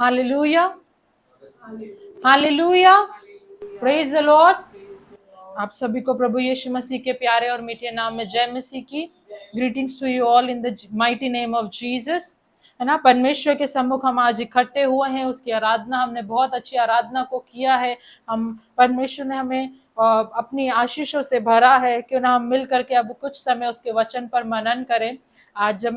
Hallelujah, hallelujah, praise the Lord. आप सभी को प्रभु यीशु मसीह के प्यारे और मीठे नाम में जय मसीह की। Greetings to you all in the mighty name of Jesus. है ना, परमेश्वर के सम्मुख हम आज इकट्ठे हुए हैं, उसकी आराधना, हमने बहुत अच्छी आराधना को किया है। हम परमेश्वर ने हमें अपनी आशीषों से भरा है। क्यों ना हम मिल करके अब कुछ समय उसके वचन पर मनन करें। आज जब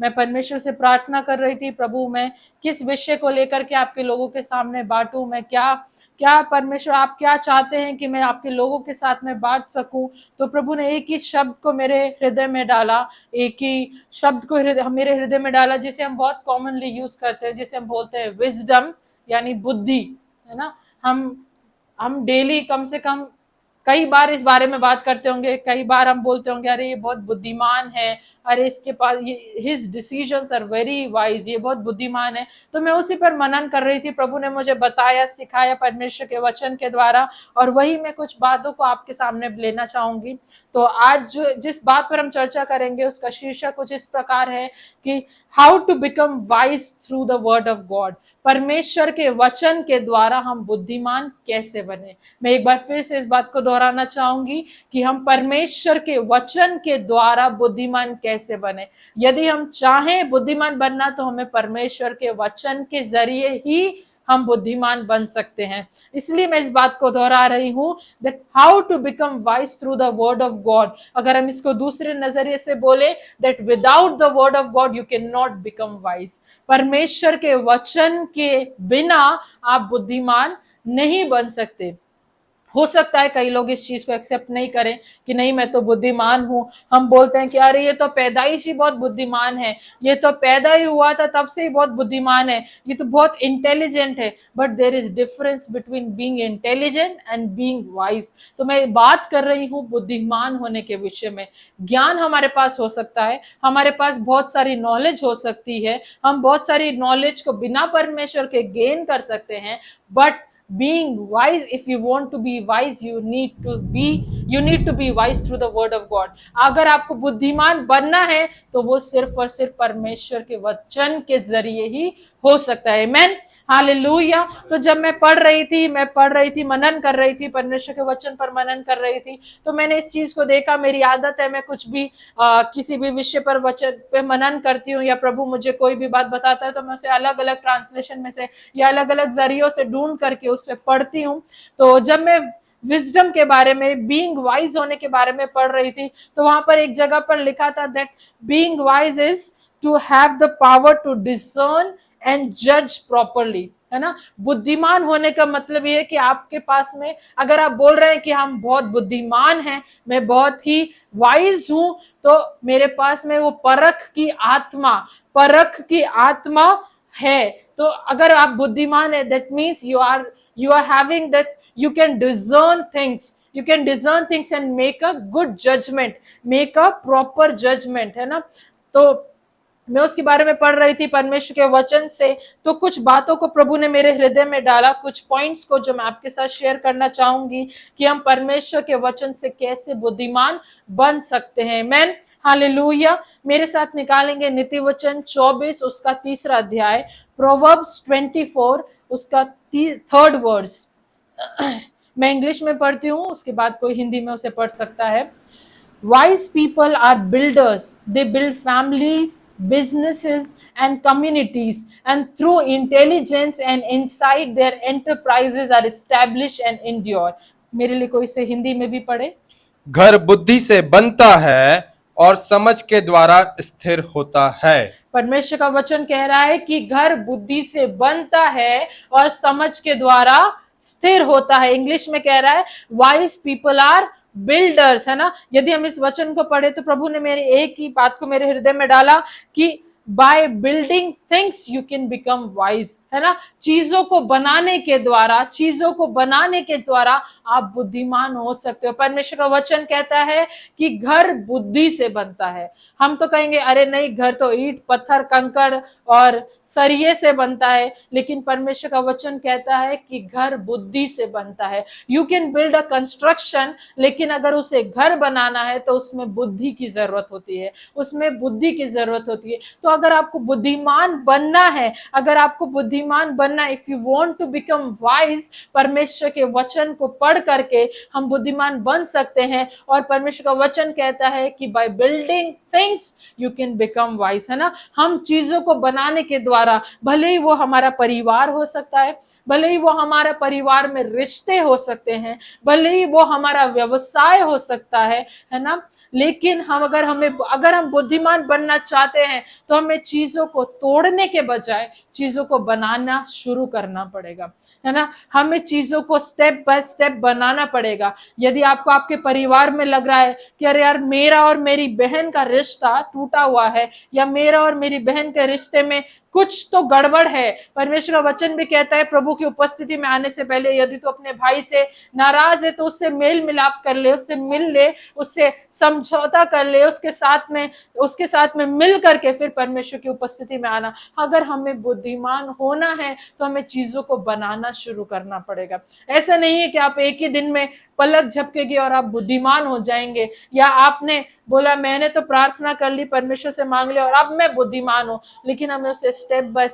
मैं परमेश्वर से प्रार्थना कर रही थी, प्रभु मैं किस विषय को लेकर के आपके लोगों के सामने बांटूं, मैं क्या क्या परमेश्वर आप क्या चाहते हैं कि मैं आपके लोगों के साथ में बांट सकूं। तो प्रभु ने एक ही शब्द को मेरे हृदय में डाला, एक ही शब्द को मेरे हृदय में डाला, जिसे हम बहुत कॉमनली यूज करते हैं, जिसे हम बोलते हैं विजडम, यानी बुद्धि। है ना, हम डेली कम से कम कई बार इस बारे में बात करते होंगे। कई बार हम बोलते होंगे अरे ये बहुत बुद्धिमान है, अरे इसके पास ये his decisions are very wise, ये बहुत बुद्धिमान है। तो मैं उसी पर मनन कर रही थी। प्रभु ने मुझे बताया, सिखाया परमेश्वर के वचन के द्वारा, और वही मैं कुछ बातों को आपके सामने लेना चाहूंगी। तो आज जिस बात पर हम चर्चा करेंगे उसका शीर्षक कुछ इस प्रकार है कि how to become wise through the word of God. परमेश्वर के वचन के द्वारा हम बुद्धिमान कैसे बने। मैं एक बार फिर से इस बात को दोहराना चाहूंगी कि हम परमेश्वर के वचन के द्वारा बुद्धिमान कैसे बने। यदि हम चाहें बुद्धिमान बनना तो हमें परमेश्वर के वचन के जरिए ही हम बुद्धिमान बन सकते हैं। इसलिए मैं इस बात को दोहरा रही हूं that how to become wise through the word of God. अगर हम इसको दूसरे नजरिए से बोले that without the word of God you can not become wise. परमेश्वर के वचन के बिना आप बुद्धिमान नहीं बन सकते। हो सकता है कई लोग इस चीज को एक्सेप्ट नहीं करें कि नहीं मैं तो बुद्धिमान हूं। हम बोलते हैं कि अरे ये तो पैदाइश ही बहुत बुद्धिमान है, ये तो पैदा ही हुआ था तब से ही बहुत बुद्धिमान है, ये तो बहुत इंटेलिजेंट है। But there is difference between being intelligent and being wise. तो मैं बात कर रही हूं बुद्धिमान होने के विषय में। ज्ञान हमारे पास हो सकता है, हमारे पास बहुत सारी नॉलेज हो सकती है, हम बहुत सारी नॉलेज को बिना परमेश्वर के गेन कर सकते हैं। But being wise, if you want to be wise, you need to be wise through the word of God। अगर आपको बुद्धिमान बनना है तो वो सिर्फ और सिर्फ परमेश्वर के वचन के जरिए ही हो सकता है। आमेन, हालेलुया। तो जब मैं पढ़ रही थी, मनन कर रही थी, परमेश्वर के वचन पर मनन कर रही थी, तो मैंने इस चीज को देखा। मेरी आदत है, मैं कुछ भी किसी भी विषय पर वचन पे मनन करती हूँ, या प्रभु मुझे कोई भी बात बताता है तो मैं उसे अलग अलग ट्रांसलेशन में से या अलग अलग जरियों से ढूंढ करके उस पर पढ़ती हूँ। तो जब मैं विजडम के बारे में, बीइंग वाइज होने के बारे में पढ़ रही थी, तो वहां पर एक जगह पर लिखा था that being wise is to have the power to discern and जज प्रॉपरली। है ना, बुद्धिमान होने का मतलब ये है कि आपके पास में, अगर आप बोल रहे हैं कि हम बहुत बुद्धिमान हैं, मैं बहुत ही वाइज हूं, तो मेरे पास में वो परख की आत्मा है। तो अगर आप बुद्धिमान है, that means you are having that, you can discern things and make a good judgment, make a proper judgment। है ना, तो मैं उसके बारे में पढ़ रही थी परमेश्वर के वचन से। तो कुछ बातों को प्रभु ने मेरे हृदय में डाला, कुछ पॉइंट्स को जो मैं आपके साथ शेयर करना चाहूंगी कि हम परमेश्वर के वचन से कैसे बुद्धिमान बन सकते हैं। आमेन, हालेलुया। मेरे साथ निकालेंगे नीति वचन 24 उसका 3 अध्याय, प्रोवर्ब्स 24 उसका 3rd वर्स। मैं इंग्लिश में पढ़ती हूँ, उसके बाद कोई हिंदी में उसे पढ़ सकता है। Wise people are builders. They build families, businesses and communities, and through intelligence and insight their enterprises are established and endure। मेरे लिए कोई से हिंदी में भी पढ़े। घर बुद्धि से बनता है और समझ के द्वारा स्थिर होता है। परमेश्वर का वचन कह रहा है कि घर बुद्धि से बनता है और समझ के द्वारा स्थिर होता है। इंग्लिश में कह रहा है वाइज पीपल आर बिल्डर्स। है ना, यदि हम इस वचन को पढ़े तो प्रभु ने मेरे एक ही बात को मेरे हृदय में डाला कि bye building things you can become wise. है ना, चीजों को बनाने के द्वारा आप बुद्धिमान हो सकते हो। परमेश्वर का वचन कहता है कि घर बुद्धि से बनता है। हम तो कहेंगे अरे नहीं, घर तो ईंट पत्थर कंकड़ और सरिये से बनता है, लेकिन परमेश्वर का वचन कहता है कि घर बुद्धि से बनता है। You can build a construction, लेकिन अगर उसे घर बनाना है तो उसमें बुद्धि की जरूरत होती है, उसमें बुद्धि की जरूरत होती है। तो अगर आपको बुद्धिमान बनना है, अगर आपको बुद्धिमान बनना है, if you want to become wise, परमेश्वर के वचन को पढ़ करके हम बुद्धिमान बन सकते हैं। और परमेश्वर का वचन कहता है कि bye building things you can become wise, है ना। हम चीजों को बनाने के द्वारा, भले ही वो हमारा परिवार हो सकता है, भले ही वो हमारा परिवार में रिश्ते हो सकते हैं, भले ही वो हमारा व्यवसाय हो सकता है ना, लेकिन अगर हम बुद्धिमान बनना चाहते हैं तो हमें चीजों को तोड़ने के बजाय चीजों को बनाना शुरू करना पड़ेगा, है ना। हमें चीजों को स्टेप बाय स्टेप बनाना पड़ेगा। यदि आपको आपके परिवार में लग रहा है कि अरे यार, मेरा और मेरी बहन का रिश्ता टूटा हुआ है, या मेरा और मेरी बहन के रिश्ते में कुछ तो गड़बड़ है, परमेश्वर का वचन भी कहता है प्रभु की उपस्थिति में आने से पहले यदि तो अपने भाई से नाराज है तो उससे मेल मिलाप कर ले, उससे मिल ले, उससे समझौता कर ले, उसके साथ में मिल करके फिर परमेश्वर की उपस्थिति में आना। अगर हमें बुद्धिमान होना है तो हमें चीजों को बनाना शुरू करना पड़ेगा। ऐसा नहीं है कि आप एक ही दिन में पलक झपकेगी और आप बुद्धिमान हो जाएंगे, या आपने बोला मैंने तो प्रार्थना कर ली, परमेश्वर से मांग लिया और अब मैं बुद्धिमान हूं। लेकिन हमें उसे स्टेप बाय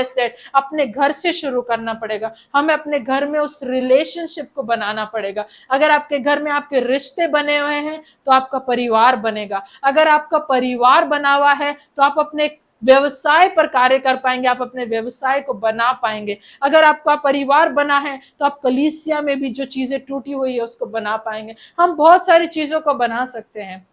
स्टेप अपने घर से शुरू करना पड़ेगा। हमें अपने घर में उस रिलेशनशिप को बनाना पड़ेगा। अगर आपके घर में आपके रिश्ते बने हुए हैं तो आपका परिवार बनेगा। अगर आपका परिवार बना हुआ है तो आप अपने व्यवसाय पर कार्य कर पाएंगे, आप अपने व्यवसाय को बना पाएंगे। अगर आपका परिवार बना है तो आप कलीसिया में भी जो चीजें टूटी हुई है उसको बना पाएंगे। हम बहुत सारी चीजों को बना सकते हैं।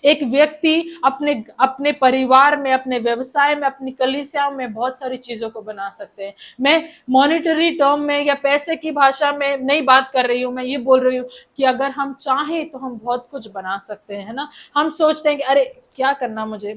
एक व्यक्ति अपने परिवार में, अपने व्यवसाय में, अपनी कलीसिया में बहुत सारी चीजों को बना सकते हैं। मैं मॉनिटरी टर्म में या पैसे की भाषा में नहीं बात कर रही हूँ, मैं ये बोल रही हूँ कि अगर हम चाहें तो हम बहुत कुछ बना सकते हैं, है ना। हम सोचते हैं कि अरे क्या करना, मुझे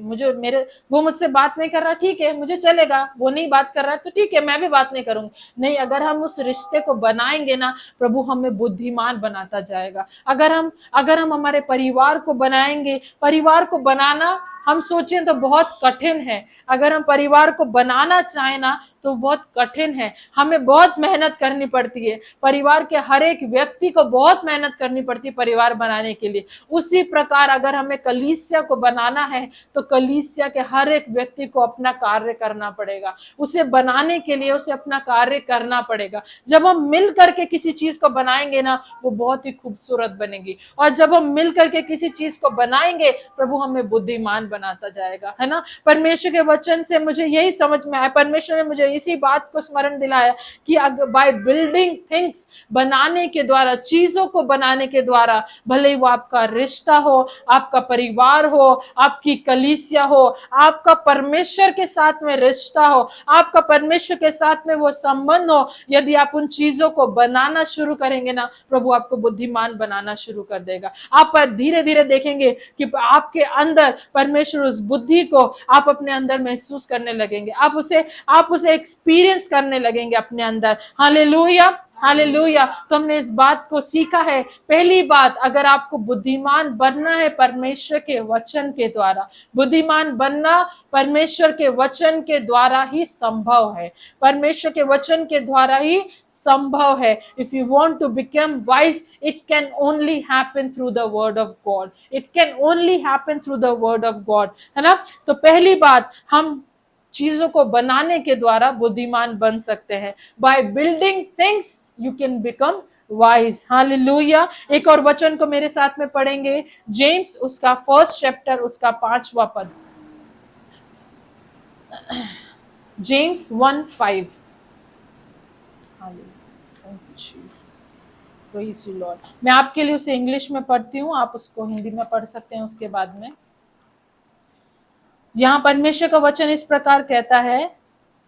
वो मुझसे बात नहीं कर रहा, ठीक है मुझे चलेगा, वो नहीं बात कर रहा है तो ठीक है मैं भी बात नहीं करूंगी। नहीं, अगर हम उस रिश्ते को बनाएंगे ना, प्रभु हमें बुद्धिमान बनाता जाएगा। अगर हम हमारे परिवार को बनाएंगे, परिवार को बनाना हम सोचें तो बहुत कठिन है। अगर हम परिवार को बनाना चाहें ना तो बहुत कठिन है, हमें बहुत मेहनत करनी पड़ती है। परिवार के हर एक व्यक्ति को बहुत मेहनत करनी पड़ती है परिवार बनाने के लिए। उसी प्रकार अगर हमें कलीसिया को बनाना है तो कलीसिया के हर एक व्यक्ति को अपना कार्य करना पड़ेगा। उसे बनाने के लिए उसे अपना कार्य करना पड़ेगा। जब हम मिल करके किसी चीज को बनाएंगे ना, वो बहुत ही खूबसूरत बनेगी। और जब हम मिल करके किसी चीज को बनाएंगे, प्रभु हमें बुद्धिमान बनाता जाएगा, है ना। परमेश्वर के वचन से मुझे यही समझ में आया, परमेश्वर ने मुझे इसी बात को स्मरण दिलाया कि बाय बिल्डिंग थिंग्स, बनाने के द्वारा, चीजों को बनाने के द्वारा, भले ही वो आपका रिश्ता हो, आपका परिवार हो, आपकी कलीसिया हो, आपका परमेश्वर के साथ में रिश्ता हो, आपका परमेश्वर के साथ में वो संबंध हो, यदि आप उन चीजों को बनाना शुरू करेंगे ना, प्रभु आपको बुद्धिमान बनाना शुरू कर देगा। आप धीरे धीरे देखेंगे कि आपके अंदर परमेश्वर उस बुद्धि को आप अपने अंदर महसूस करने लगेंगे, आप उसे एक्सपीरियंस करने लगेंगे अपने अंदर। Hallelujah, hallelujah. तो हमने इस बात को सीखा है। पहली बात, अगर आपको बुद्धिमान बनना है परमेश्वर के वचन के द्वारा, बुद्धिमान बनना परमेश्वर के वचन के द्वारा ही संभव है, परमेश्वर के वचन के द्वारा ही संभव है। If you want to become wise, it can only happen through the word of God, it can only happen through the word of God, है ना। तो पहली बात, हम चीजों को बनाने के द्वारा बुद्धिमान बन सकते हैं। Bye building things you can become wise. Hallelujah. एक और वचन को मेरे साथ में पढ़ेंगे, जेम्स उसका 1 चैप्टर उसका 5वां पद, जेम्स 1:5। मैं आपके लिए उसे इंग्लिश में पढ़ती हूँ, आप उसको हिंदी में पढ़ सकते हैं उसके बाद में। यहाँ परमेश्वर का वचन इस प्रकार कहता है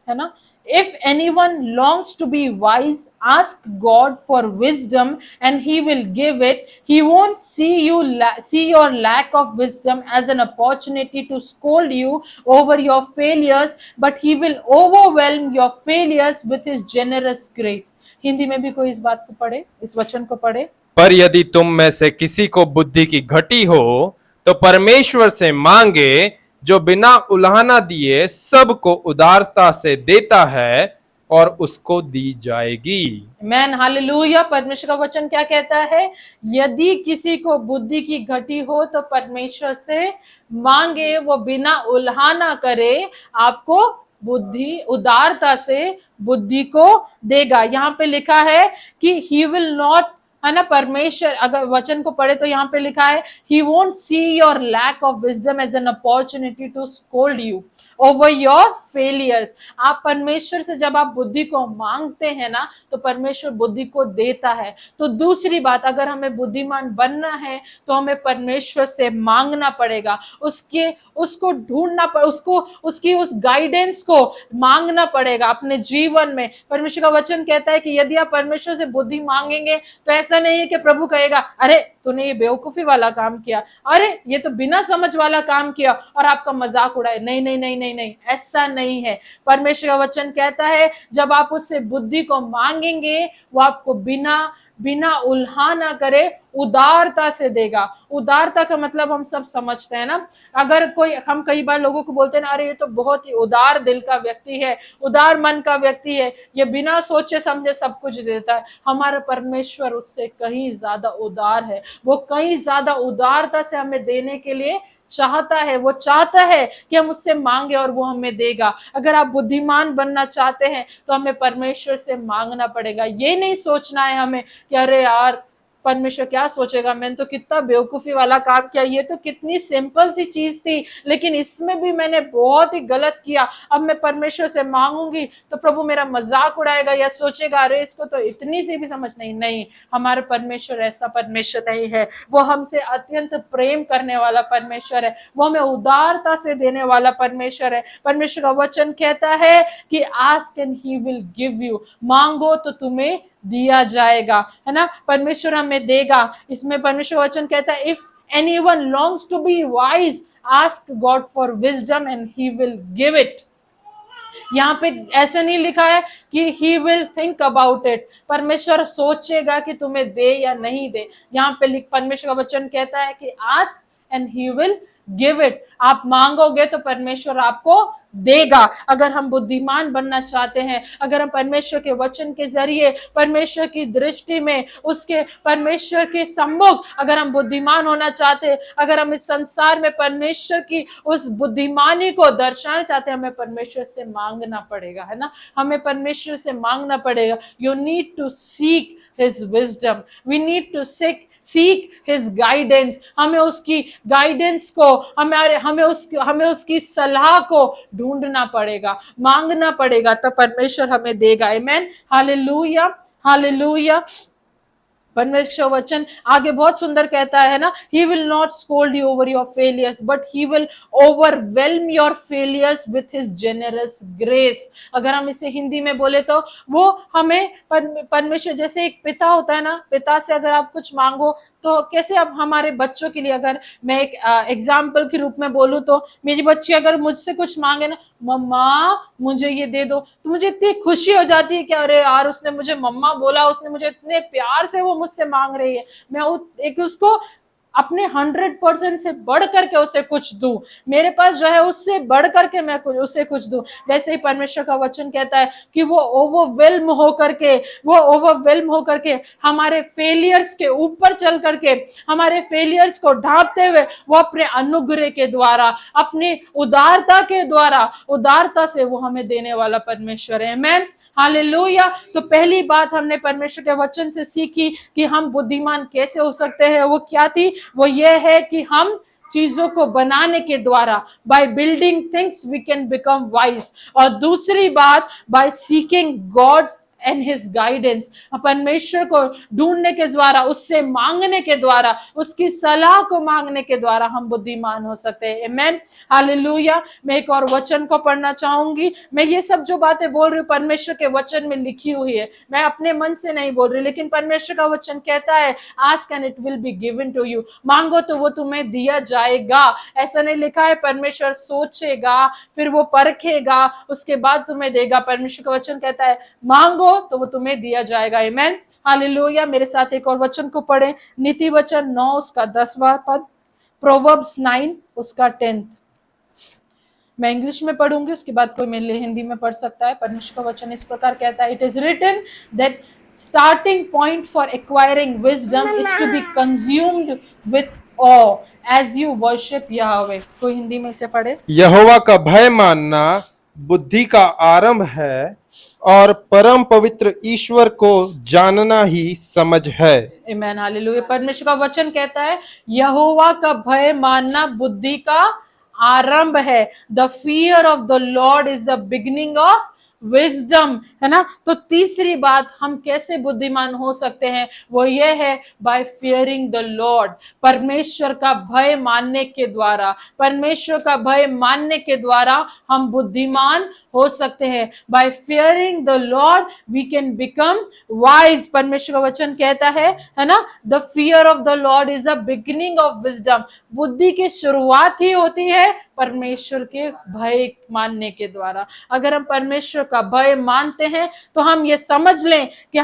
ना, if anyone longs to be wise, ask God for wisdom and he will give it. He won't see your lack of wisdom as an opportunity to scold you over your failures, but he will overwhelm your failures with his generous grace. Hindi में भी कोई इस बात को पढ़े, इस वचन को पढ़े। पर यदि तुम में से किसी को बुद्धि की घटी हो तो परमेश्वर से मांगे, जो बिना उलाहना दिए सबको उदारता से देता है, और उसको दी जाएगी। आमीन, हालेलुया। परमेश्वर का वचन क्या कहता है? यदि किसी को बुद्धि की घटी हो तो परमेश्वर से मांगे वो बिना उल्हाना करे, आपको बुद्धि, उदारता से बुद्धि को देगा। यहाँ पे लिखा है कि ही विल नॉट, है ना, परमेश्वर अगर वचन को पढ़े तो यहाँ पे लिखा है he won't see your lack of wisdom as an opportunity to scold you over your failures. आप परमेश्वर से जब आप बुद्धि को मांगते हैं ना, तो परमेश्वर बुद्धि को देता है। तो दूसरी बात, अगर हमें बुद्धिमान बनना है तो हमें परमेश्वर से मांगना पड़ेगा, उसको ढूंढना उसको उसकी उस गाइडेंस को मांगना पड़ेगा अपने जीवन में। परमेश्वर का वचन कहता है कि यदि आप परमेश्वर से बुद्धि मांगेंगे तो ऐसा नहीं है कि प्रभु कहेगा अरे तूने ये बेवकूफी वाला काम किया, अरे ये तो बिना समझ वाला काम किया, और आपका मजाक उड़ाए। नहीं नहीं नहीं नहीं नहीं, ऐसा नहीं है। परमेश्वर का वचन कहता है जब आप उससे बुद्धि को मांगेंगे, वो आपको बिना उल्हाना करे उदारता से देगा। उदारता का मतलब हम सब समझते हैं ना। अगर कोई, हम कई बार लोगों को बोलते हैं ना, अरे ये तो बहुत ही उदार दिल का व्यक्ति है, उदार मन का व्यक्ति है, ये बिना सोचे समझे सब कुछ देता है। हमारा परमेश्वर उससे कहीं ज्यादा उदार है। वो कहीं ज्यादा उदारता से हमें देने के लिए चाहता है। वो चाहता है कि हम उससे मांगे और वो हमें देगा। अगर आप बुद्धिमान बनना चाहते हैं तो हमें परमेश्वर से मांगना पड़ेगा। ये नहीं सोचना है हमें कि अरे यार परमेश्वर क्या सोचेगा, मैंने तो कितना बेवकूफी वाला काम किया, ये तो कितनी सिंपल सी चीज थी लेकिन इसमें भी मैंने बहुत ही गलत किया, अब मैं परमेश्वर से मांगूंगी तो प्रभु मेरा मजाक उड़ाएगा या सोचेगा अरे इसको तो इतनी सी भी समझ नहीं। नहीं, हमारे परमेश्वर ऐसा परमेश्वर नहीं है। वो हमसे अत्यंत प्रेम करने वाला परमेश्वर है। वो हमें उदारता से देने वाला परमेश्वर है। परमेश्वर का वचन कहता है कि ask and he will give you, मांगो तो तुम्हें दिया जाएगा, है ना, परमेश्वर हमें देगा। इसमें परमेश्वर वचन कहता है if anyone longs to be wise ask God for wisdom and he will give it. यहाँ पे ऐसे नहीं लिखा है कि he will think about it, परमेश्वर सोचेगा कि तुम्हें दे या नहीं दे। यहाँ पे परमेश्वर का वचन कहता है कि ask and he will give it. आप मांगोगे तो परमेश्वर आपको देगा। अगर हम बुद्धिमान बनना चाहते हैं, अगर हम परमेश्वर के वचन के जरिए, परमेश्वर की दृष्टि में, उसके परमेश्वर के सम्मुख अगर हम बुद्धिमान होना चाहते, अगर हम इस संसार में परमेश्वर की उस बुद्धिमानी को दर्शाना चाहते हैं, हमें परमेश्वर से मांगना पड़ेगा, है ना, हमें परमेश्वर से मांगना पड़ेगा। You need to seek his wisdom, we need to seek his guidance. हमें उसकी गाइडेंस को, हमें उसकी सलाह को ढूंढना पड़ेगा, मांगना पड़ेगा, तब परमेश्वर हमें देगा। आमेन, हालेलुया, हालेलुया। परमेश्वर वचन आगे बहुत सुंदर कहता है ना, he will not scold you over your failures but he will overwhelm your failures with his generous grace. अगर हम इसे हिंदी में बोले तो वो हमें परमेश्वर, जैसे एक पिता होता है ना, पिता से अगर आप कुछ मांगो तो कैसे, अब हमारे बच्चों के लिए अगर मैं एक एग्जाम्पल के रूप में बोलूं तो मेरी बच्ची अगर मुझसे कुछ मांगे ना, मम्मा मुझे ये दे दो, तो मुझे इतनी खुशी हो जाती है कि अरे यार उसने मुझे मम्मा बोला, उसने मुझे इतने प्यार से वो मुझसे मांग रही है, मैं एक उसको अपने 100% से बढ़ करके उसे कुछ दूं, मेरे पास जो है उससे बढ़ करके मैं उसे कुछ दूं। वैसे ही परमेश्वर का वचन कहता है कि वो ओवरवेल्म होकर के हमारे फेलियर्स के ऊपर चल करके, हमारे फेलियर्स को ढांपते हुए वो अपने अनुग्रह के द्वारा, अपनी उदारता के द्वारा, उदारता से वो हमें देने वाला परमेश्वर है। आमेन, हालेलुया। तो पहली बात हमने परमेश्वर के वचन से सीखी कि हम बुद्धिमान कैसे हो सकते हैं, वो क्या थी, वो ये है कि हम चीजों को बनाने के द्वारा, by building things we can become wise. और दूसरी बात, by seeking God's and his guidance, परमेश्वर को ढूंढने के द्वारा, उससे मांगने के द्वारा, उसकी सलाह को मांगने के द्वारा हम बुद्धिमान हो सकते हैं। आमेन, हालेलुया। मैं एक और वचन को पढ़ना चाहूंगी। मैं ये सब जो बातें बोल रही हूँ परमेश्वर के वचन में लिखी हुई है, मैं अपने मन से नहीं बोल रही, लेकिन परमेश्वर का वचन कहता है ask and it will be given to you, मांगो तो वो तुम्हें दिया जाएगा। ऐसा नहीं लिखा है परमेश्वर सोचेगा फिर वो परखेगा उसके बाद तुम्हें देगा। परमेश्वर का वचन कहता है मांगो तो वो तुम्हें दिया जाएगा। आमेन, हालेलुया। मेरे साथ एक और वचन को पढ़ें, नीति वचन 9 उसका 10वां पद, प्रोवर्ब्स 9 उसका 10th। मैं इंग्लिश में पढ़ूंगी, उसके बाद कोई मेरे हिंदी में पढ़ सकता है। परमेश्वर का वचन इस प्रकार कहता है, it is written that starting point for acquiring wisdom is to be consumed with awe as you worship Yahweh. कोई हिंदी में इसे पढ़े? यहोवा का भय मानना बुद्धि का आरंभ है और परम पवित्र ईश्वर को जानना ही समझ है। Amen, hallelujah. परमेश्वर का वचन कहता है यहोवा का भय मानना बुद्धि का आरंभ है। The fear of the Lord is the beginning of wisdom, है ना। तो तीसरी बात हम कैसे बुद्धिमान हो सकते हैं वो ये है बाय फियरिंग द लॉर्ड। परमेश्वर का भय मानने के द्वारा, परमेश्वर का भय मानने के द्वारा हम बुद्धिमान हो सकते हैं। By fearing the Lord we can become wise. परमेश्वर का वचन कहता है ना, the fear of the Lord is the beginning of wisdom. बुद्धि की शुरुआत ही होती है परमेश्वर के भय मानने के द्वारा। अगर हम परमेश्वर का भय मानते हैं तो हम ये समझ लें कि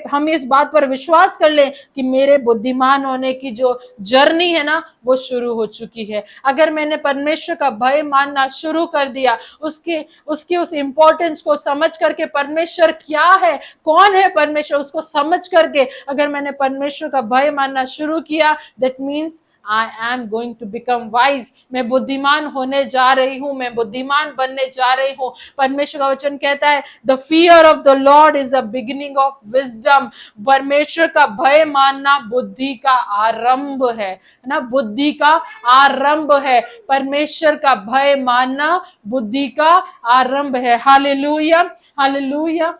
हम इस बात पर विश्वास कर लें कि मेरे बुद्धिमान होने की जो जर्नी है ना वो शुरू हो चुकी है। अगर मैंने परमेश्वर का भय मानना शुरू कर दिया, उसकी उस इंपॉर्टेंस को समझ करके, परमेश्वर क्या है, कौन है परमेश्वर, उसको समझ करके अगर मैंने परमेश्वर का भय मानना शुरू किया, that means I am going to become wise. मैं बुद्धिमान होने जा रही हूं, मैं बुद्धिमान बनने जा रही हूं। परमेश्वर का वचन कहता है the fear of the Lord is the beginning of wisdom. परमेश्वर का भय मानना बुद्धि का आरंभ है ना, बुद्धि का आरंभ है। परमेश्वर का भय मानना बुद्धि का आरंभ है। Hallelujah, hallelujah.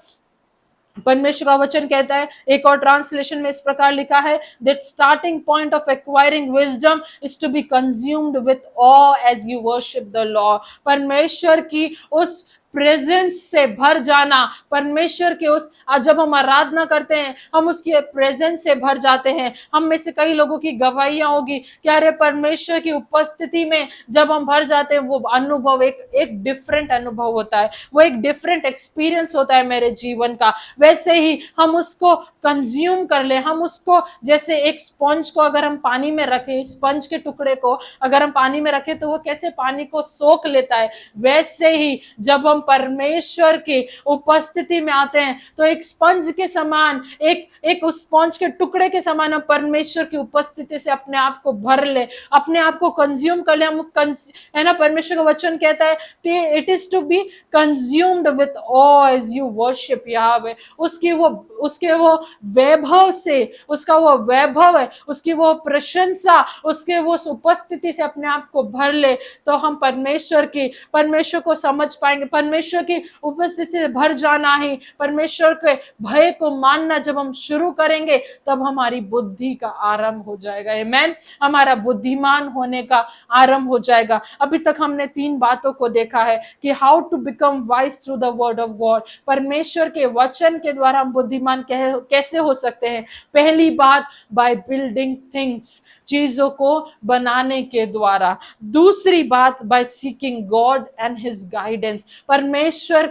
परमेश्वर का वचन कहता है, एक और ट्रांसलेशन में इस प्रकार लिखा है, that starting point of acquiring wisdom is to be consumed with awe as you worship the Lord. परमेश्वर की उस प्रेजेंस से भर जाना, परमेश्वर के उस, जब हम आराधना करते हैं हम उसकी प्रेजेंस से भर जाते हैं। हम में से कई लोगों की गवाहियां होगी कि अरे परमेश्वर की उपस्थिति में जब हम भर जाते हैं वो अनुभव एक डिफरेंट अनुभव होता है, वो एक डिफरेंट एक्सपीरियंस होता है मेरे जीवन का। वैसे ही हम उसको कंज्यूम कर ले, हम उसको जैसे एक स्पंज को अगर हम पानी में रखें, स्पंज के टुकड़े को अगर हम पानी में रखें तो वो कैसे पानी को सोख लेता है, वैसे ही जब हम परमेश्वर की उपस्थिति में आते हैं तो एक स्पंज के समान, एक उस स्पंज के टुकड़े के समान हम परमेश्वर की उपस्थिति से अपने आप को भर ले, अपने आप को कंज्यूम कर ले। है ना, परमेश्वर का वचन कहता है it is to be consumed with awe as you worship Jehovah. उसके वो वैभव से, उसका वो वैभव है, उसकी वो प्रशंसा, उसके वो उपस्थिति से अपने आप को भर ले तो हम परमेश्वर को समझ पाएंगे। परमेश्वर की उपस्थिति से भर जाना ही, परमेश्वर के भय को मानना जब हम शुरू करेंगे तब हमारी बुद्धि का आरंभ हो जाएगा। आमेन, हमारा बुद्धिमान होने का आरंभ हो जाएगा। अभी तक हमने 3 बातों को देखा है कि how to become wise through the word of God. परमेश्वर के वचन के द्वारा हम बुद्धिमान कैसे हो सकते हैं। पहली बात, बाय बिल्डिंग थिंग्स, चीजों को बनाने के द्वारा। दूसरी बात, by seeking God and his guidance, परमेश्वर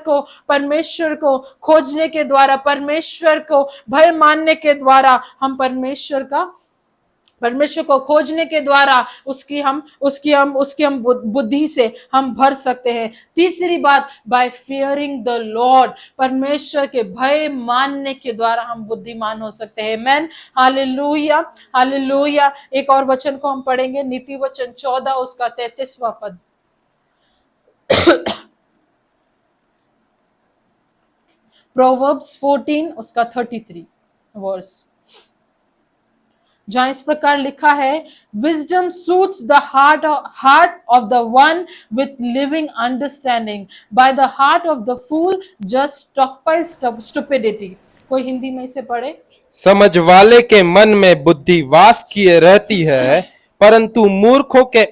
को खोजने के द्वारा, परमेश्वर को भय मानने के द्वारा हम परमेश्वर को खोजने के द्वारा उसकी हम बुद्धि से हम भर सकते हैं। तीसरी बात, बाय फियरिंग द लॉर्ड, परमेश्वर के भय मानने के द्वारा हम बुद्धिमान हो सकते हैं। आमेन, हालेलुया, हालेलुया। एक और वचन को हम पढ़ेंगे, नीति वचन 14 उसका 33वां पद। प्रोवर्ब्स 14 उसका 33 वर्स, जहां इस प्रकार लिखा है, wisdom suits the heart of the one with living understanding, by the heart of the fool just stockpiles stupidity. कोई हिंदी में इसे पढ़े। समझ वाले के मन में बुद्धि वास किए रहती है, परंतु मूर्खों के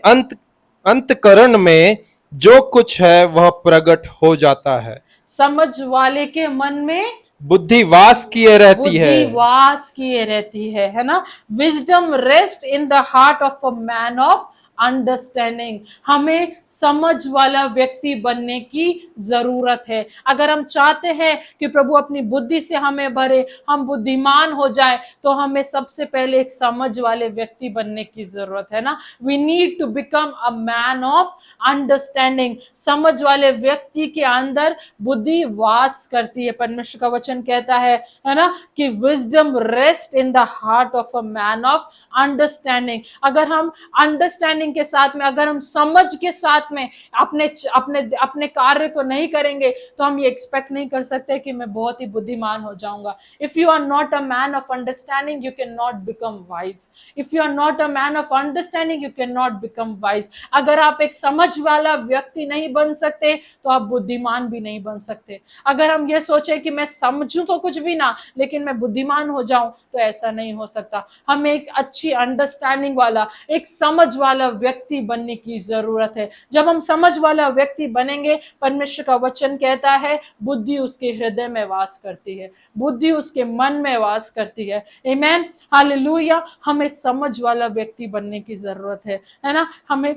अंतकरण में जो कुछ है वह प्रकट हो जाता है। समझ वाले के मन में बुद्धि वास किए रहती है, बुद्धि वास किए रहती है ना। Wisdom rest in the heart of a man of understanding. हमें समझ वाला व्यक्ति बनने की जरूरत है। अगर हम चाहते हैं कि प्रभु अपनी बुद्धि से हमें भरे, हम बुद्धिमान हो जाए, तो हमें सबसे पहले एक समझ वाले व्यक्ति बनने की जरूरत है ना। We need to become a man of understanding. समझ वाले व्यक्ति के अंदर बुद्धि वास करती है। परमेश्वर का वचन कहता है ना, कि wisdom rest in the heart of a man of understanding. अगर हम अंडरस्टैंडिंग के साथ में, अगर हम समझ के साथ में अपने अपने अपने कार्य को नहीं करेंगे, तो हम ये एक्सपेक्ट नहीं कर सकते कि मैं बहुत ही बुद्धिमान हो जाऊंगा। If you are not a man of understanding, you can not become wise. If you are not a man of understanding, you can not become wise. अगर आप एक समझ वाला व्यक्ति नहीं बन सकते, तो आप बुद्धिमान भी नहीं बन सकते। अगर हम ये सोचे कि मैं समझूं तो कुछ भी ना, लेकिन मैं बुद्धिमान हो जाऊं, तो ऐसा नहीं हो सकता। हमें एक अच्छी अंडरस्टैंडिंग वाला, एक समझ वाला व्यक्ति बनने की जरूरत है। जब हम समझ वाला व्यक्ति बनेंगे, परमेश्वर का वचन कहता है बुद्धि उसके हृदय में वास करती है, बुद्धि उसके मन में वास करती है। आमीन, हालेलुया। हमें समझ वाला व्यक्ति बनने की जरूरत है ना। हमें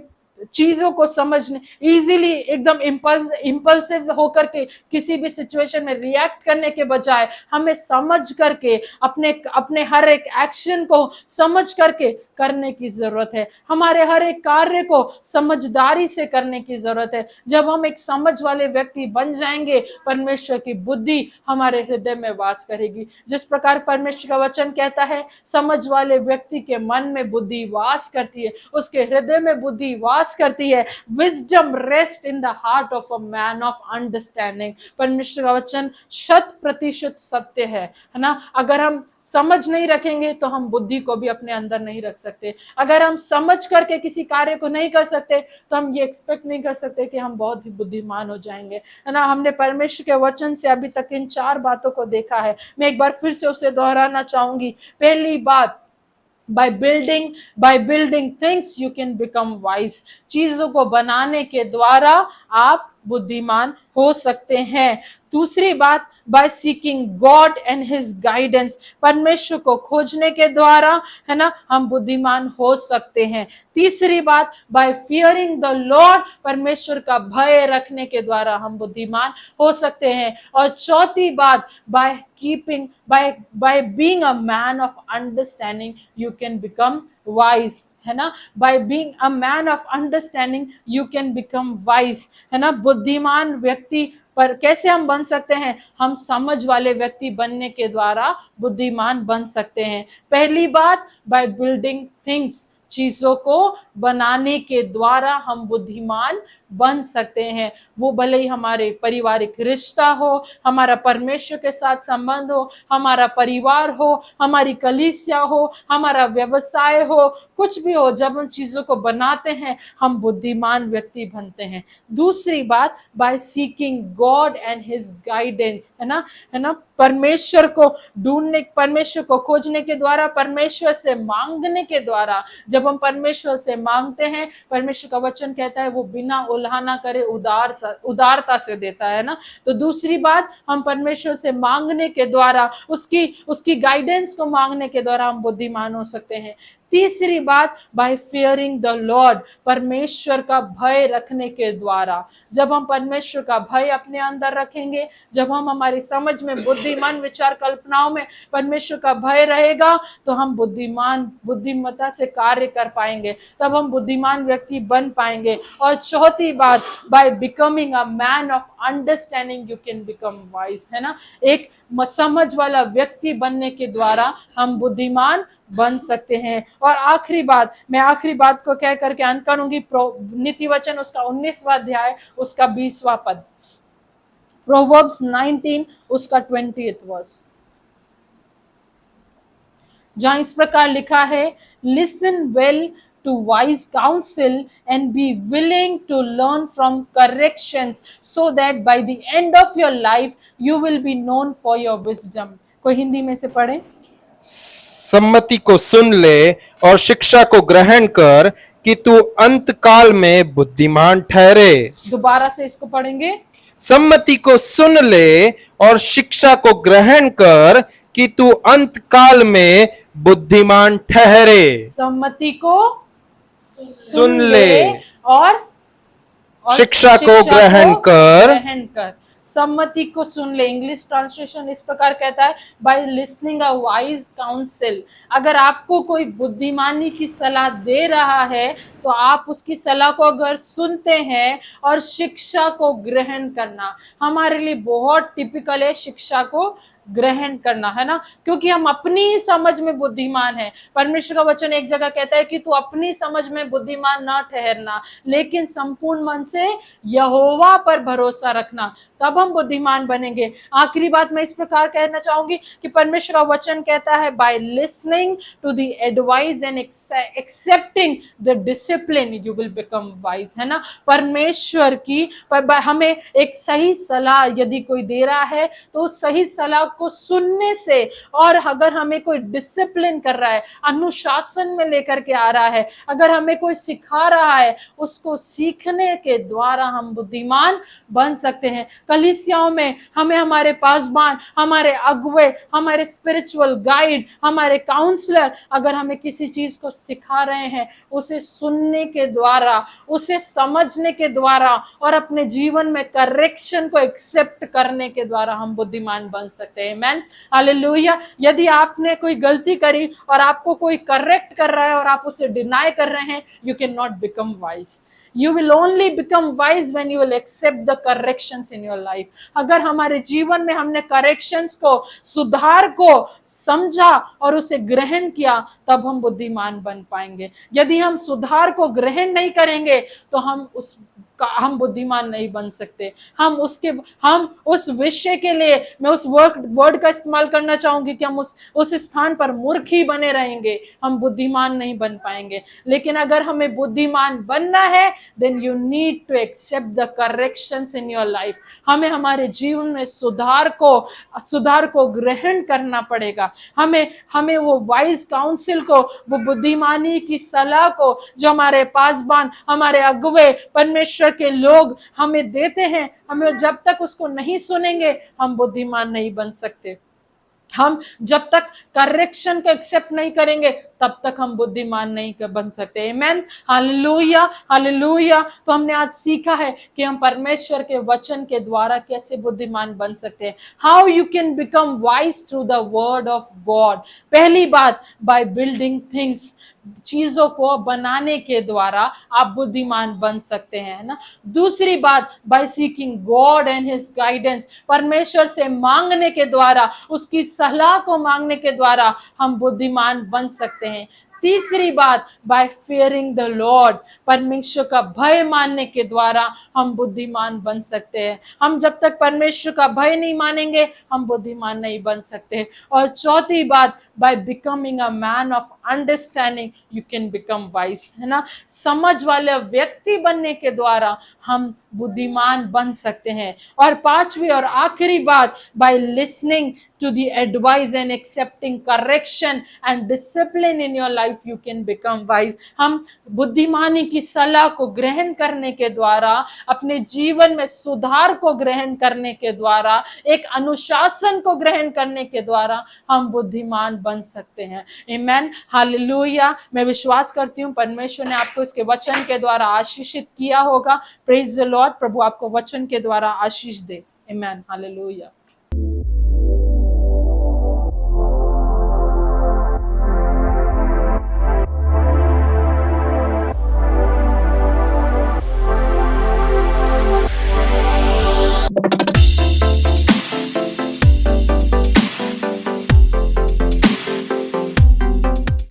चीजों को समझने, इजीली एकदम इंपल्सिव होकर के किसी भी सिचुएशन में रिएक्ट करने के बजाय, हमें समझ करके अपने अपने हर एक एक्शन को समझ करके करने की जरूरत है। हमारे हर एक कार्य को समझदारी से करने की जरूरत है। जब हम एक समझ वाले व्यक्ति बन जाएंगे, परमेश्वर की बुद्धि हमारे हृदय में वास करेगी। जिस प्रकार परमेश्वर का वचन कहता है, समझ वाले व्यक्ति के मन में बुद्धि वास करती है, उसके हृदय में बुद्धि वास करती है। Wisdom rest in the heart of a man of understanding. परमेश्वर का वचन 100% सत्य है ना। अगर हम समझ नहीं रखेंगे, तो हम बुद्धि को भी अपने अंदर नहीं रख सकते। अगर हम समझ करके किसी कार्य को नहीं कर सकते, तो हम ये एक्सपेक्ट नहीं कर सकते कि हम बहुत ही बुद्धिमान हो जाएंगे, है ना। हमने परमेश्वर के वचन से अभी तक इन 4 बातों को देखा है। मैं एक बार फिर से उसे दोहराना चाहूंगी। पहली बात, by building things you can become wise। चीजों को बनाने के द्वारा आप बुद्धिमान हो सकते हैं। दूसरी बात, by seeking God and his guidance। परमेश्वर को खोजने के द्वारा, है ना, हम बुद्धिमान हो सकते हैं। तीसरी बात, by fearing the Lord। परमेश्वर का भय रखने के द्वारा हम बुद्धिमान हो सकते हैं। और चौथी बात, by being a man of understanding you can become wise, है ना। by being a man of understanding you can become wise, है ना। बुद्धिमान व्यक्ति पर कैसे हम बन सकते हैं? हम समझ वाले व्यक्ति बनने के द्वारा बुद्धिमान बन सकते हैं। पहली बात, by building things। चीजों को बनाने के द्वारा हम बुद्धिमान बन सकते हैं। वो भले ही हमारे पारिवारिक रिश्ता हो, हमारा परमेश्वर के साथ संबंध हो, हमारा परिवार हो, हमारी कलीसिया हो, हमारा व्यवसाय हो, कुछ भी हो, जब हम चीजों को बनाते हैं, हम बुद्धिमान व्यक्ति बनते हैं। दूसरी बात, by seeking God and his guidance, है ना। परमेश्वर को ढूंढने, परमेश्वर को खोजने के द्वारा, परमेश्वर से मांगने के द्वारा, जब हम परमेश्वर से मांगते हैं, परमेश्वर का वचन कहता है वो बिना उल्हाना करे उदारता से देता है ना। तो दूसरी बात, हम परमेश्वर से मांगने के द्वारा, उसकी गाइडेंस को मांगने के द्वारा हम बुद्धिमान हो सकते हैं। तीसरी बात, बाय फियरिंग द लॉर्ड। परमेश्वर का भय रखने के द्वारा, जब हम परमेश्वर का भय अपने अंदर रखेंगे, जब हम हमारी समझ में, बुद्धि, मन, विचार, कल्पनाओं में परमेश्वर का भय रहेगा, तो हम बुद्धिमत्ता से कार्य कर पाएंगे, तब हम बुद्धिमान व्यक्ति बन पाएंगे। और चौथी बात, by becoming a man of understanding you can become wise, है ना। एक समझ वाला व्यक्ति बनने के द्वारा हम बुद्धिमान बन सकते हैं। और आखिरी बात, मैं आखिरी बात को कह करके अंत करूंगी। नीति वचन उसका 19वां अध्याय, उसका 20वां पद, प्रोवर्ब्स 19 उसका 20th वर्स, जहां इस प्रकार लिखा है, listen well to wise counsel and be willing to learn from corrections so that by the end of your life you will be known for your wisdom। कोई हिंदी में से पढ़े। सम्मति को सुन ले और शिक्षा को ग्रहण कर कि तू अंत काल में बुद्धिमान ठहरे। दोबारा से इसको पढ़ेंगे। सम्मति को सुन ले और शिक्षा को ग्रहण कर कि तू अंत काल में बुद्धिमान ठहरे। सम्मति को सुन ले, और शिक्षा को ग्रहण कर। सम्मति को सुन ले। इंग्लिश ट्रांसलेशन इस प्रकार कहता है, by listening a wise council. अगर आपको कोई बुद्धिमानी की सलाह दे रहा है तो आप उसकी सलाह को अगर सुनते हैं और शिक्षा को ग्रहण करना हमारे लिए बहुत टिपिकल है। शिक्षा को ग्रहण करना, है ना, क्योंकि हम अपनी समझ में बुद्धिमान हैं। परमेश्वर का वचन एक जगह कहता है कि तू अपनी समझ में बुद्धिमान ना ठहरना, लेकिन संपूर्ण मन से यहोवा पर भरोसा रखना, तब हम बुद्धिमान बनेंगे। आखिरी बात मैं इस प्रकार कहना चाहूंगी कि परमेश्वर का वचन कहता है, by listening to the advice and accepting the discipline you will become wise, है ना। परमेश्वर की हमें एक सही सलाह यदि कोई दे रहा है तो उस सही सलाह को सुनने से, और अगर हमें कोई डिसिप्लिन कर रहा है, अनुशासन में लेकर के आ रहा है, अगर हमें कोई सिखा रहा है, उसको सीखने के द्वारा हम बुद्धिमान बन सकते हैं। कलीसियाओं में हमें हमारे पासबान, हमारे अगुवे, हमारे स्पिरिचुअल गाइड, हमारे काउंसलर अगर हमें किसी चीज को सिखा रहे हैं, उसे सुनने के द्वारा, उसे समझने के द्वारा और अपने जीवन में करेक्शन को एक्सेप्ट करने के द्वारा हम बुद्धिमान बन सकते हैं। आमीन, हालेलुया। यदि आपने कोई गलती करी और आपको कोई करेक्ट कर रहा है और आप उसे डिनाई कर रहे हैं, you can not become wise. You will only become wise when you will accept the corrections in your life. अगर हमारे जीवन में हमने corrections को, सुधार को समझा और उसे ग्रहण किया, तब हम बुद्धिमान बन पाएंगे। यदि हम सुधार को ग्रहण नहीं करेंगे तो हम बुद्धिमान नहीं बन सकते। हम उस विषय के लिए, मैं उस वर्ड का इस्तेमाल करना चाहूंगी कि हम उस स्थान पर मूर्ख ही बने रहेंगे, हम बुद्धिमान नहीं बन पाएंगे। लेकिन अगर हमें बुद्धिमान बनना है, then you need to accept the corrections in your life. हमें हमारे जीवन में सुधार को ग्रहण करना पड़ेगा। हमें वो वाइज काउंसिल को, वो बुद्धिमानी की सलाह को जो हमारे पासबान, हमारे अगुवे, परमेश्वर के लोग हमें देते हैं, हमें जब तक उसको नहीं सुनेंगे हम बुद्धिमान नहीं बन सकते। हम जब तक करेक्शन को एक्सेप्ट नहीं करेंगे तब तक हम बुद्धिमान नहीं बन सकते। आमीन, हालेलुया, हालेलुया। तो हमने आज सीखा है कि हम परमेश्वर के वचन के द्वारा कैसे बुद्धिमान बन सकते हैं। How you can become wise through the word of God. पहली बात, बाय बिल्डिंग थिंग्स, चीजों को बनाने के द्वारा आप बुद्धिमान बन सकते हैं, है ना। दूसरी बात, by seeking God and his guidance, परमेश्वर से मांगने के द्वारा, उसकी सलाह को मांगने के द्वारा हम बुद्धिमान बन सकते हैं। तीसरी बात, बाय फियरिंग द लॉर्ड, परमेश्वर का भय मानने के द्वारा हम बुद्धिमान बन सकते हैं। हम जब तक परमेश्वर का भय नहीं मानेंगे हम बुद्धिमान नहीं बन सकते। और चौथी बात, by becoming a man of understanding you can become wise, है ना। समझ वाले व्यक्ति बनने के द्वारा हम बुद्धिमान बन सकते हैं। और पांचवी और आखिरी बात, by listening to the advice and accepting correction and discipline in your life you can become wise. हम बुद्धिमानी की सलाह को ग्रहण करने के द्वारा, अपने जीवन में सुधार को ग्रहण करने के द्वारा, एक अनुशासन को ग्रहण करने के द्वारा हम बुद्धिमान बन सकते हैं। आमीन, हालेलुया। मैं विश्वास करती हूँ परमेश्वर ने आपको इसके वचन के द्वारा आशीषित किया होगा। Praise the Lord. प्रभु आपको वचन के द्वारा आशीष दे। आमीन, हालेलुया।